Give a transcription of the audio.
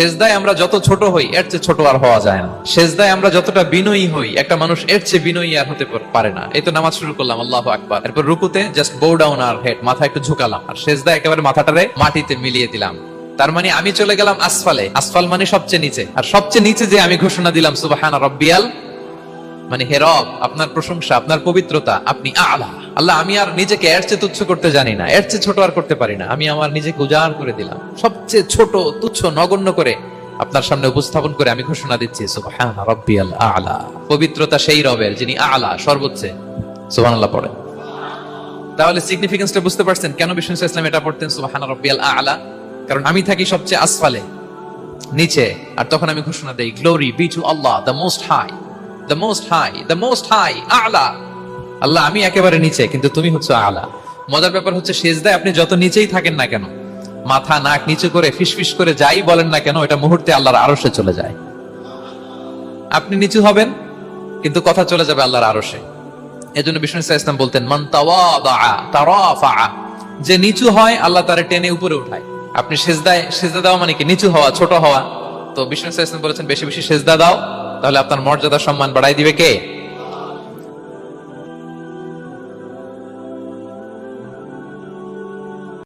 সেজদায় আমরা যত ছোট হই এর চেয়ে ছোট আর হওয়া যায় না। সেজদায় আমরা যতটা বিনয়ী হই একটা মানুষ এর চেয়ে বিনয়ী আর হতে পারে না। এই তো নামাজ শুরু করলাম, আল্লাহু আকবার, এরপর রুকুতে জাস্ট বো ডাউন আর হেড, মাথা একটু ঝুঁকালাম, আর সেজদায় একেবারে মাথাটারে মাটিতে মিলিয়ে দিলাম। তার মানে আমি চলে গেলাম আসফালে। আসফাল মানে সবচেয়ে নিচে, আর সবচেয়ে নিচে যে আমি ঘোষণা দিলাম সুবহান রাব্বিয়াল, মানে হে রব, আপনার প্রশংসা, আপনার পবিত্রতা, আপনি আলা। আল্লাহ, আমি আর নিজেকে এর চেয়ে তুচ্ছ করতে জানি না, এর চেয়ে ছোট আর করতে পারি না। আমি আমার নিজেকে উজাড় করে দিলাম, সবচেয়ে ছোট, তুচ্ছ, নগণ্য করে আপনার সামনে উপস্থাপন করে আমি ঘোষণা দিচ্ছি সুবহান রাব্বিয়াল আলা। পবিত্রতা সেই রবের যিনি আলা, সর্বোচ্চ। সুবহানাল্লাহ পড়ে। তাহলে সিগনিফিকেন্সটা বুঝতে পারছেন কেন বিষ্ণু ইসলাম এটা পড়তেন সুবহান রাব্বিয়াল আলা? কারণ আমি থাকি সবচেয়ে আসফালে, নিচে, আর তখন আমি ঘোষণা দেই glory be to Allah the most high, the most high, the most high, আলা। আল্লাহ, আমি একেবারে নিচে, কিন্তু তুমি হচ্ছে আলা। মজার ব্যাপার হচ্ছে সেজদায় আপনি যত নিচেই থাকেন না কেন, মাথা নাক নিচু করে ফিসফিস করে যাই বলেন না কেন, এটা মুহূর্তে আল্লাহর আরশে চলে যায়। আপনি নিচু হবেন কিন্তু কথা চলে যাবে আল্লাহর আরশে। এজন্য বিষ্ণু ইসলাম বলতেন মান তাওয়াদা তারাফা, যে নিচু হয় আল্লাহ তারে টেনে উপরে উঠায়। আপনি সেজদা দেওয়া মানে কি? নিচু হওয়া, ছোট হওয়া। তো বিষ্ণু ইসলাম বলেছেন বেশি বেশি সেজদা দাও, তাহলে আপনার মর্যাদা সম্মান বাড়াই দিবে কে?